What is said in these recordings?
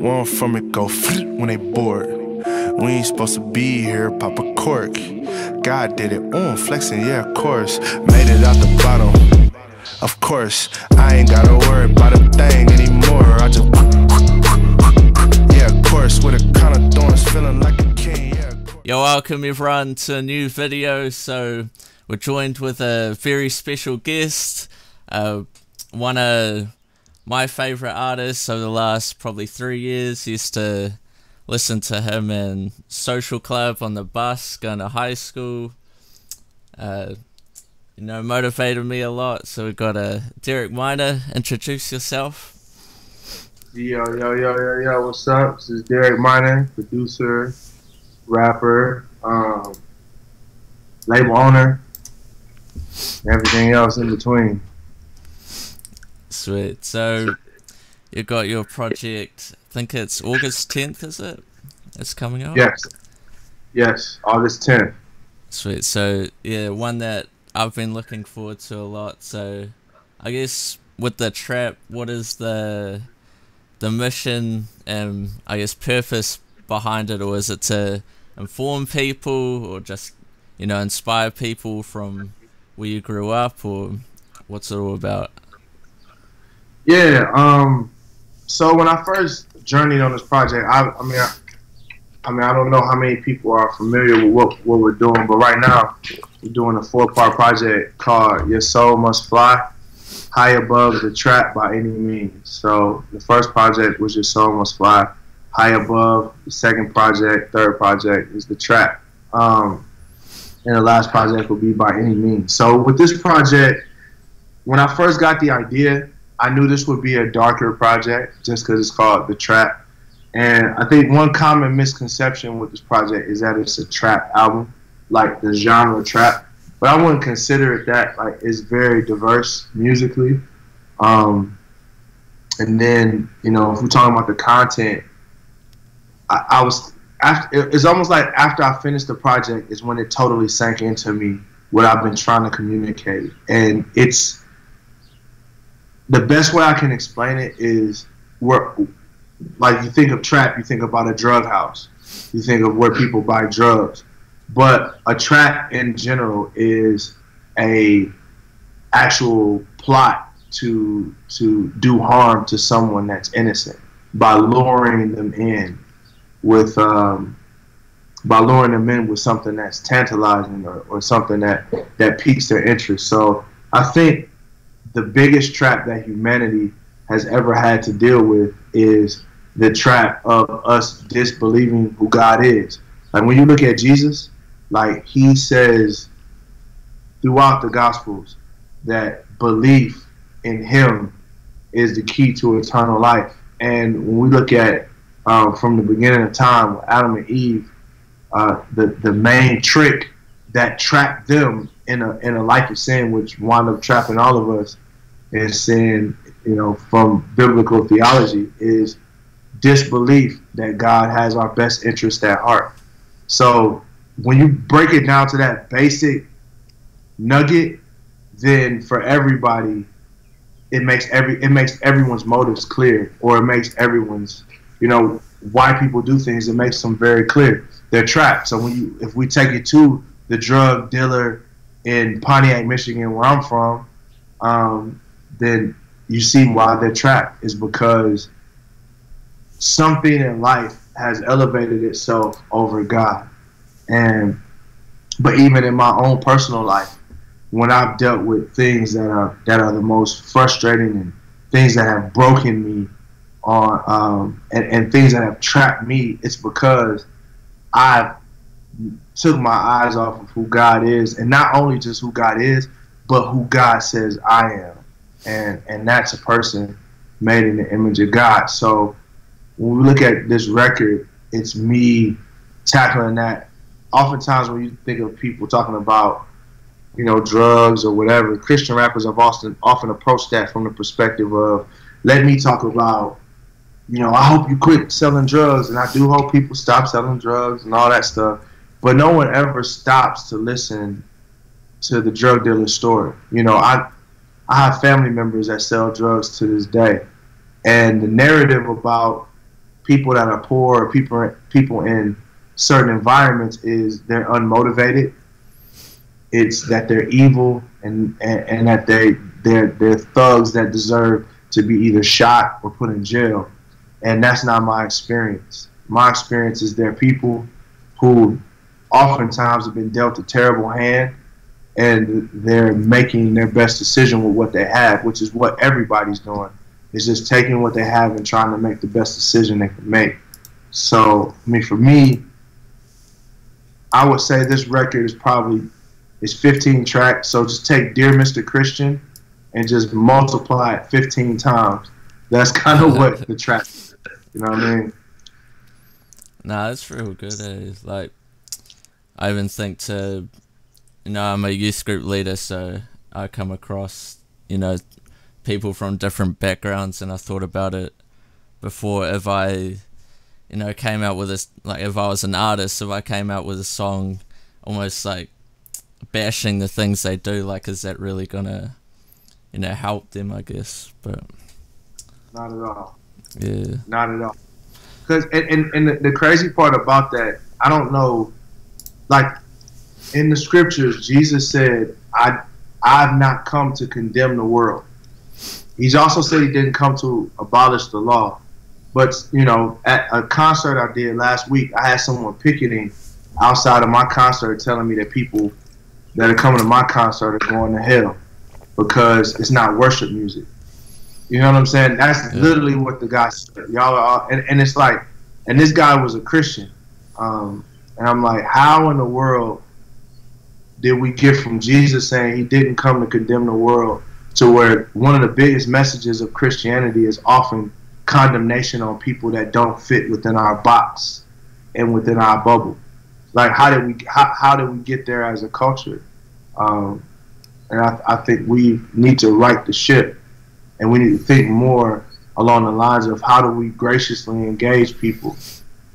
One from it go when they bored. We ain't supposed to be here, pop a cork. God did it, flexing, yeah, of course. Made it out the bottom, of course. I ain't gotta worry about a thing anymore. I just, yeah, of course. With a crown of thorns, feeling like a king, yeah. Yo, welcome everyone to a new video. So we're joined with a very special guest, one of my favorite artists over the last probably 3 years. Used to listen to him in Social Club on the bus going to high school. You know, motivated me a lot. So we got Derrick Minor. Introduce yourself. Yo, what's up? This is Derrick Minor, producer, rapper, label owner, everything else in between. Sweet. So you got your project, I think it's August 10th, is it? It's coming out? Yes, August 10th. Sweet. So yeah, one that I've been looking forward to a lot. So I guess with the trap, what is the mission and I guess purpose behind it? Or is it to inform people or just, you know, inspire people from where you grew up, or what's it all about? Yeah, so when I first journeyed on this project, I mean, I don't know how many people are familiar with what we're doing, but right now we're doing a 4-part project called Your Soul Must Fly, High Above the Trap by Any Means. So the first project was Your Soul Must Fly, High Above. The second project, third project is The Trap. And the last project will be By Any Means. So with this project, when I first got the idea, I knew this would be a darker project just because it's called The Trap. And I think one common misconception with this project is that it's a trap album, like the genre trap. But I wouldn't consider it that. Like, it's very diverse musically. And then, you know, if we're talking about the content, it's almost like after I finished the project is when it totally sank into me what I've been trying to communicate. And it's, the best way I can explain it is like, you think of trap, you think about a drug house. You think of where people buy drugs. But a trap in general is a actual plot to do harm to someone that's innocent by luring them in with something that's tantalizing or something that piques their interest. So I think the biggest trap that humanity has ever had to deal with is the trap of us disbelieving who God is. Like, when you look at Jesus, like, he says throughout the Gospels that belief in him is the key to eternal life. And when we look at from the beginning of time with Adam and Eve, the main trick that trapped them in a life of sin, which wound up trapping all of us in sin, you know, from biblical theology, is disbelief that God has our best interest at heart. So when you break it down to that basic nugget, then for everybody, it makes everyone's motives clear, or it makes everyone's, you know, why people do things. It makes them very clear. They're trapped. So if we take it to the drug dealer in Pontiac, Michigan, where I'm from, then you see why they're trapped. Is because something in life has elevated itself over God. But even in my own personal life, when I've dealt with things that are the most frustrating and things that have broken me and things that have trapped me, it's because I took my eyes off of who God is, and not only just who God is, but who God says I am. And that's a person made in the image of God. So when we look at this record, it's me tackling that. Oftentimes when you think of people talking about, you know, drugs or whatever, Christian rappers have often approached that from the perspective of, let me talk about, you know, I hope you quit selling drugs, and I do hope people stop selling drugs and all that stuff. But no one ever stops to listen to the drug dealer's story. You know, I have family members that sell drugs to this day. And the narrative about people that are poor, or people in certain environments, is they're unmotivated. It's that they're evil, and that they're thugs that deserve to be either shot or put in jail. And that's not my experience. My experience is they're people who oftentimes have been dealt a terrible hand, and they're making their best decision with what they have, which is what everybody's doing. It's just taking what they have and trying to make the best decision they can make. So, I mean, for me, I would say this record is 15 tracks. So just take Dear Mr. Christian and just multiply it 15 times. That's kind of what the track is. You know what I mean? Nah, it's real good. Like, I even think I'm a youth group leader, so I come across, people from different backgrounds, and I thought about it before. If I, came out with this, like, if I was an artist, if I came out with a song almost like bashing the things they do, like, is that really gonna, help them, I guess? But not at all. Yeah. Not at all. Because and the crazy part about that, I don't know, like, in the scriptures, Jesus said, I've not come to condemn the world. He's also said he didn't come to abolish the law. But, at a concert I did last week, I had someone picketing outside of my concert telling me that people that are coming to my concert are going to hell because it's not worship music. You know what I'm saying? That's literally what the guy said. Y'all are all, and it's like, and this guy was a Christian. And I'm like, how in the world did we get from Jesus saying he didn't come to condemn the world to where one of the biggest messages of Christianity is often condemnation on people that don't fit within our box and within our bubble? Like, how did we get there as a culture? And I think we need to right the ship, and we need to think more along the lines of how do we graciously engage people,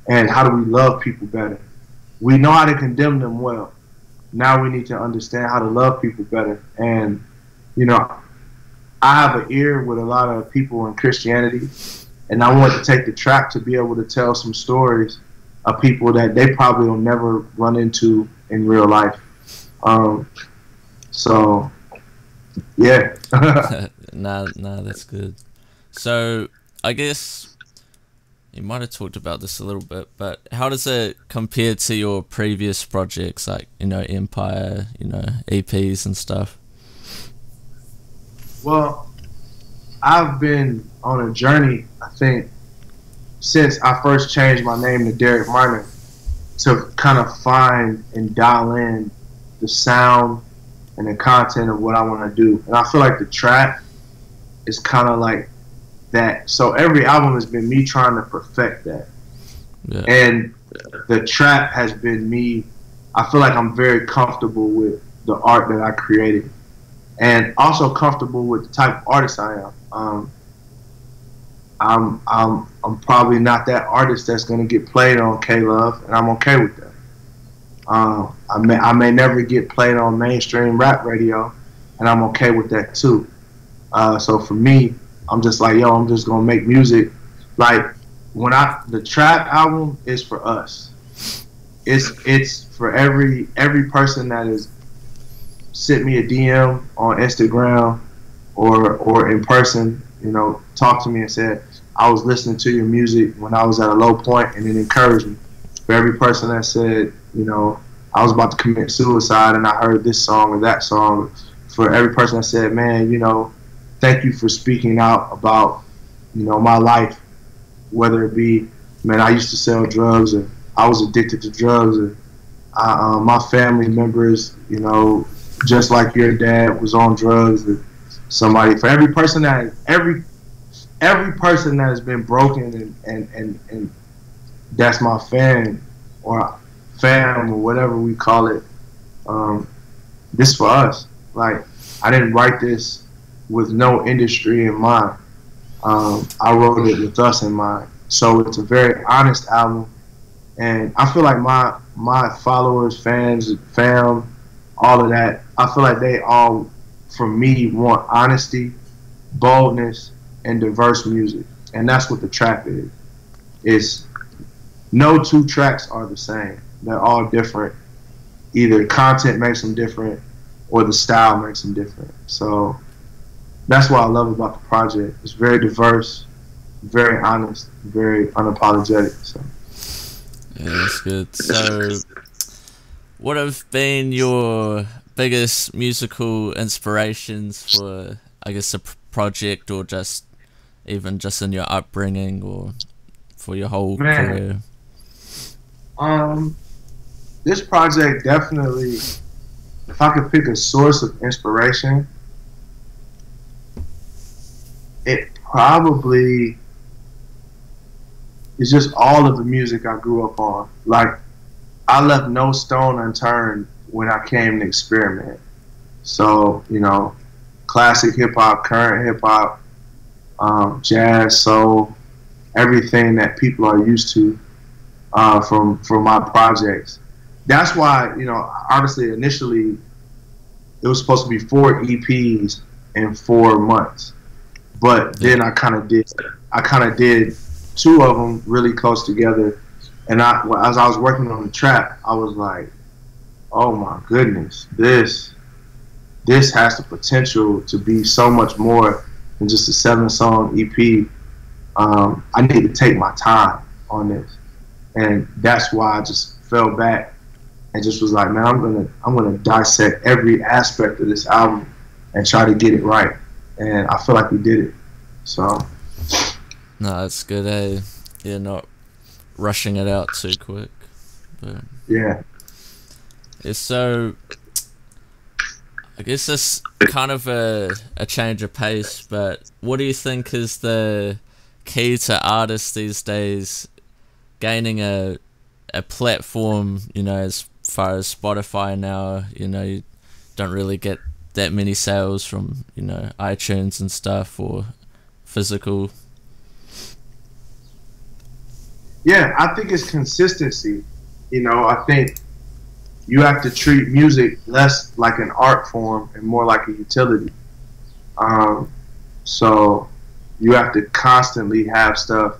and how do we love people better. We know how to condemn them well. Now we need to understand how to love people better. And, I have an ear with a lot of people in Christianity, and I want to take the track to be able to tell some stories of people that they probably will never run into in real life. So, yeah. Nah, that's good. So, I guess you might have talked about this a little bit, but how does it compare to your previous projects, like, Empire, EPs and stuff? Well, I've been on a journey, I think, since I first changed my name to Derrick Minor, to kind of find and dial in the sound and the content of what I want to do. And I feel like the trap is kind of like that. So every album has been me trying to perfect that. Yeah. And the trap has been me. I feel like I'm very comfortable with the art that I created, and also comfortable with the type of artist I am. I'm probably not that artist that's going to get played on K-Love, and I'm okay with that. I may never get played on mainstream rap radio, and I'm okay with that too. So for me, I'm just like, I'm just gonna make music. Like, the trap album is for us. It's for every person that has sent me a DM on Instagram or in person, talk to me and said, I was listening to your music when I was at a low point, and it encouraged me. For every person that said, I was about to commit suicide and I heard this song or that song. For every person that said, man, thank you for speaking out about, my life, whether it be, man, I used to sell drugs, or I was addicted to drugs, or my family members, just like your dad was on drugs, or somebody. For every person that has been broken and that's my fan or fam or whatever we call it, this for us. Like, I didn't write this with no industry in mind. I wrote it with us in mind. So it's a very honest album, and I feel like my followers, fans, fam, all of that, I feel like they all, from me, want honesty, boldness, and diverse music, and that's what the trap is. It's no two tracks are the same. They're all different. Either content makes them different or the style makes them different. So that's what I love about the project. It's very diverse, very honest, very unapologetic. So yeah, that's good. So what have been your biggest musical inspirations for, I guess, a project, or just even just in your upbringing or for your whole career? This project definitely, if I could pick a source of inspiration, it probably is just all of the music I grew up on. Like, I left no stone unturned when I came to experiment. So, you know, classic hip hop, current hip hop, jazz, soul, everything that people are used to from my projects. That's why, you know, honestly, initially it was supposed to be 4 EPs in 4 months, but then I kind of did 2 of them really close together. And as I was working on the track, I was like, oh my goodness, this has the potential to be so much more than just a 7-song EP. I need to take my time on this, and that's why I just fell back and just was like, man, I'm gonna dissect every aspect of this album and try to get it right. And I feel like we did it. So no, that's good. You're not rushing it out too quick. But yeah. So I guess this kind of a change of pace, but what do you think is the key to artists these days gaining a platform, you know, as far as Spotify now? You know, you don't really get that many sales from, you know, iTunes and stuff, or physical. Yeah, I think it's consistency. You know, I think you have to treat music less like an art form and more like a utility. So you have to constantly have stuff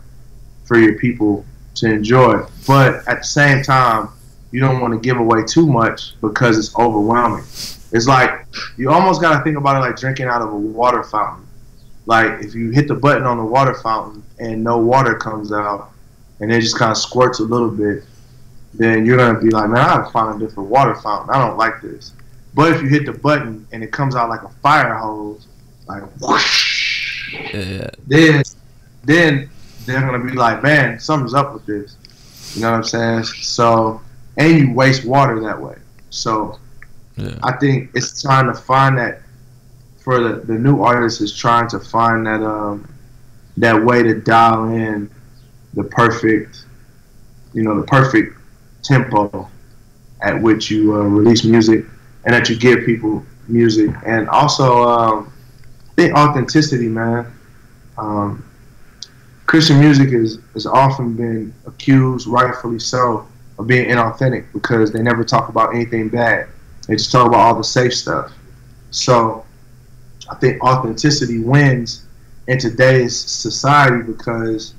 for your people to enjoy. But at the same time, you don't want to give away too much because it's overwhelming. It's like, you almost got to think about it like drinking out of a water fountain. Like, if you hit the button on the water fountain and no water comes out, and it just kind of squirts a little bit, then you're going to be like, man, I have to find a different water fountain. I don't like this. But if you hit the button and it comes out like a fire hose, like whoosh, Yeah. then they're going to be like, man, something's up with this. You know what I'm saying? So, and you waste water that way. So Yeah. I think it's trying to find that, for the new artist, is trying to find that way to dial in the perfect tempo at which you release music, and that you give people music. And also, I think authenticity, man. Christian music has often been accused, rightfully so, of being inauthentic because they never talk about anything bad. They just talk about all the safe stuff. So I think authenticity wins in today's society because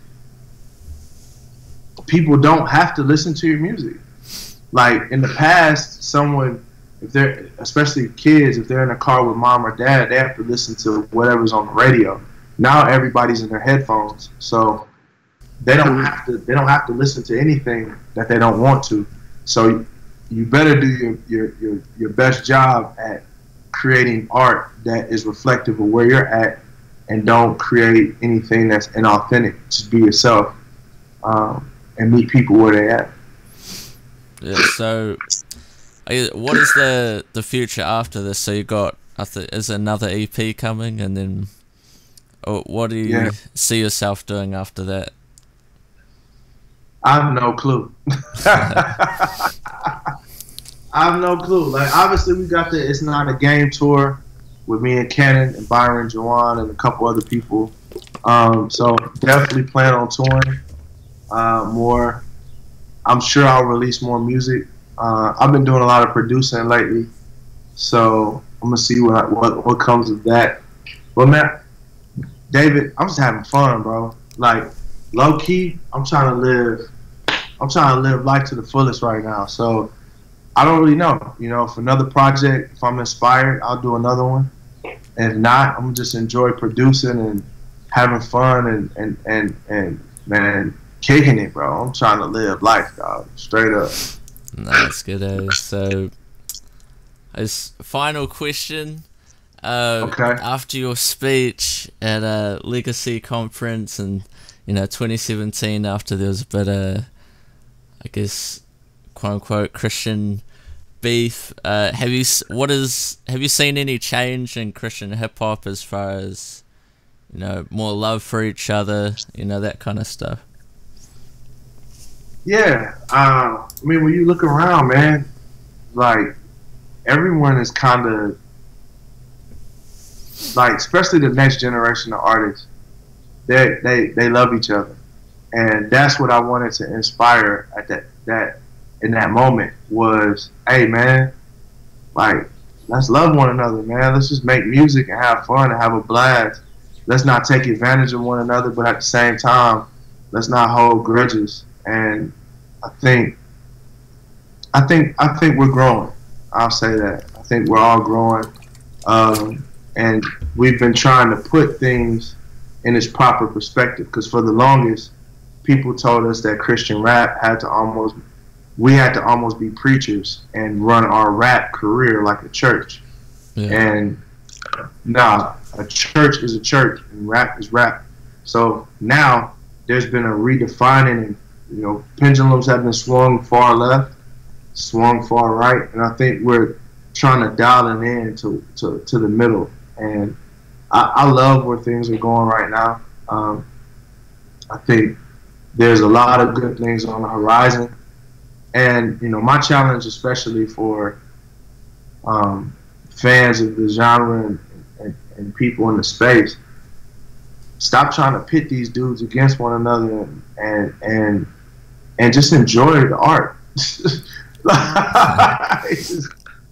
people don't have to listen to your music. Like, in the past, someone, if they're, especially kids, if they're in a car with mom or dad, they have to listen to whatever's on the radio. Now everybody's in their headphones, so they don't have to listen to anything that they don't want to. So you better do your best job at creating art that is reflective of where you're at, and don't create anything that's inauthentic. Just be yourself, and meet people where they at. Yeah. So, what is the future after this? So you got, is another EP coming, and then what do you see yourself doing after that? I have no clue. I have no clue. Like, obviously, we got the It's Not a Game tour with me and Cannon and Byron, Juane, and a couple other people. So definitely plan on touring more. I'm sure I'll release more music. I've been doing a lot of producing lately, so I'm gonna see what comes of that. But man, David, I'm just having fun, bro. Like, low key, I'm trying to live life to the fullest right now. So I don't really know. You know, if another project, if I'm inspired, I'll do another one. And if not, I'm just enjoy producing and having fun and man, kicking it, bro. I'm trying to live life, dog. Straight up. That's good, eh? So, as final question, Okay. after your speech at a Legacy conference and 2017, after there was a bit of, I guess, quote unquote Christian beef, have you seen any change in Christian hip hop as far as more love for each other, that kind of stuff? Yeah. I mean, when you look around, man, like everyone is kind of like, especially the next generation of artists, they love each other, and that's what I wanted to inspire at that in that moment was, hey man, like let's love one another, man. Let's just make music and have fun and have a blast. Let's not take advantage of one another, but at the same time, let's not hold grudges. And I think we're growing. I'll say that. I think we're all growing. And we've been trying to put things in its proper perspective, because for the longest, people told us that Christian rap we had to almost be preachers and run our rap career like a church. Yeah. And nah, a church is a church and rap is rap. So now there's been a redefining, and pendulums have been swung far left, swung far right, and I think we're trying to dial it in to the middle. And I love where things are going right now. I think there's a lot of good things on the horizon. And, my challenge, especially for fans of the genre and people in the space, stop trying to pit these dudes against one another and just enjoy the art. Just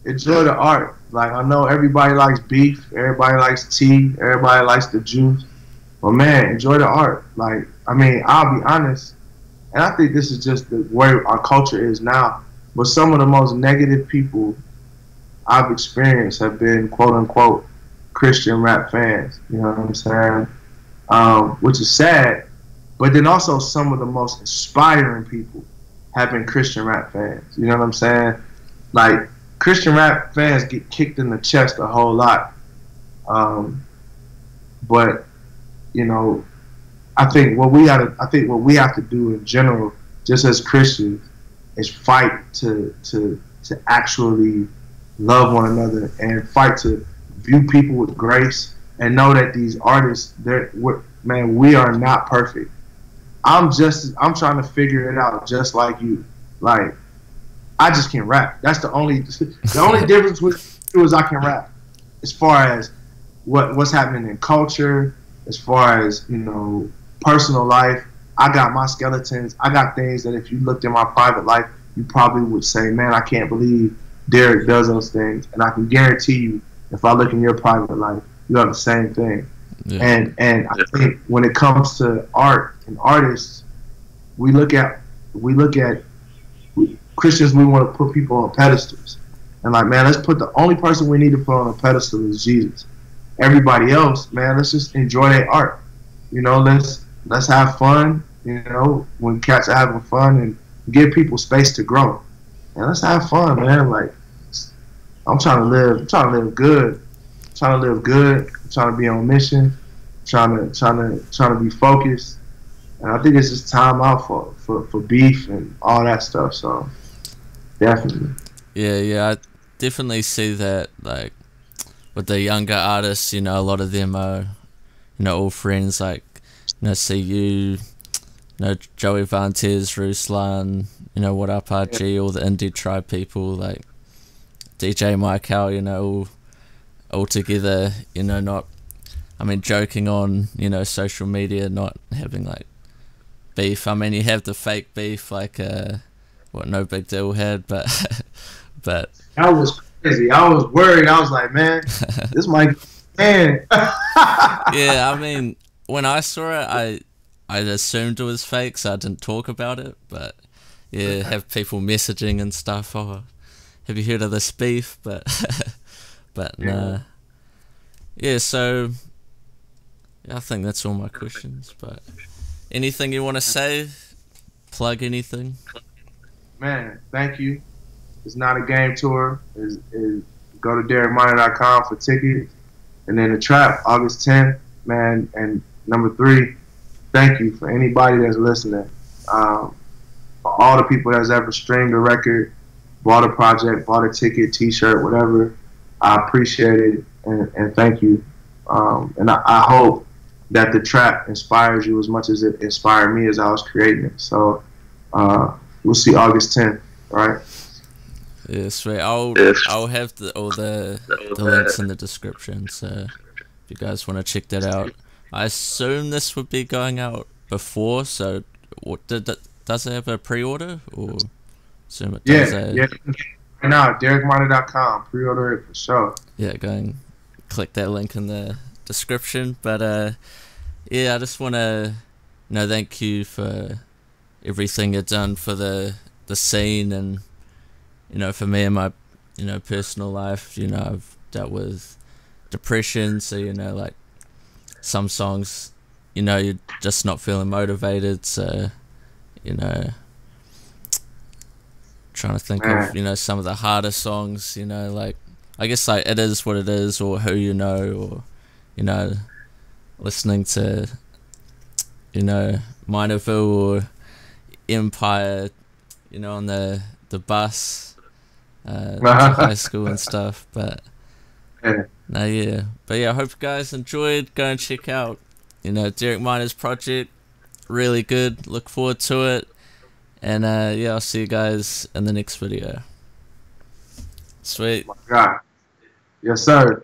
enjoy the art. Like, I know everybody likes beef, everybody likes tea, everybody likes the juice, but man, enjoy the art. Like, I mean, I'll be honest, and I think this is just the way our culture is now, but some of the most negative people I've experienced have been quote unquote Christian rap fans. You know what I'm saying? Which is sad, but then also some of the most inspiring people have been Christian rap fans. You know what I'm saying? Like, Christian rap fans get kicked in the chest a whole lot. But, I think what we have to do in general, just as Christians, is fight to actually love one another and fight to view people with grace and know that these artists, we are not perfect. I'm trying to figure it out just like you. Like, I just can rap. That's the only difference with you is I can rap. As far as what's happening in culture, as far as, personal life, I got my skeletons. I got things that if you looked in my private life, you probably would say, man, I can't believe Derrick does those things. And I can guarantee you, if I look in your private life, you have the same thing. Yeah. And I think when it comes to art and artists, we look at Christians, we want to put people on pedestals. And like, man, let's put the only person we need to put on a pedestal is Jesus. Everybody else, man, let's just enjoy their art. Let's have fun, when cats are having fun, and give people space to grow. And let's have fun, man. Like, I'm trying to live good. I'm trying to be on mission, trying to be focused. And I think it's just time out for beef and all that stuff. So definitely. Yeah, I definitely see that. Like, with the younger artists, a lot of them are, all friends. Like, see you, Joey Vantes, Ruslan, What Up RG, all the indie tribe people, like DJ Michael, all together, not, joking on, social media, not having like beef. You have the fake beef, like what No Big Deal had, but that was crazy. I was worried. I was like, man, this might, man. Yeah, when I saw it, I assumed it was fake, so I didn't talk about it. But yeah, have people messaging and stuff. Oh, have you heard of this beef? But but nah. Yeah, so I think that's all my questions. But anything you want to say? Plug anything? Man, thank you. It's not a game tour. Is go to DerrickMinor.com for tickets. And then the trap, August 10th, man. And number 3, thank you for anybody that's listening. For all the people that's ever streamed a record, bought a project, bought a ticket, t-shirt, whatever. I appreciate it, and thank you. And I hope that the trap inspires you as much as it inspired me as I was creating it. So we'll see August 10th, right? Yeah, sweet. I'll have all the links in the description, so if you guys want to check that out. I assume this would be going out before, so does it have a pre-order? Or assume it does. Yeah. Right now, DerrickMinor.com, pre-order it for sure. Yeah, go and click that link in the description. But yeah, I just want to thank you for everything you've done for the scene, and for me in my personal life. I've dealt with depression, so like some songs you're just not feeling motivated, so trying to think of some of the harder songs, like I guess like It Is What It Is, or Who You Know, or listening to Minorville or Empire on the bus to high school and stuff. But but yeah, I hope you guys enjoyed. Go and check out Derrick Minor's project, really good, look forward to it. And yeah, I'll see you guys in the next video. Sweet. Oh my God. Yes, sir.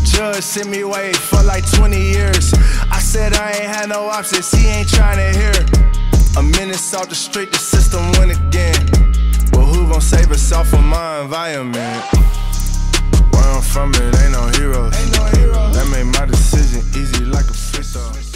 Judge sent me away for like 20 years. I said I ain't had no options, he ain't trying to hear. A minute off the street, the system went again. Well, who gon' save us from my environment? Where I'm from, it ain't no heroes. That made my decision easy like a freestyle.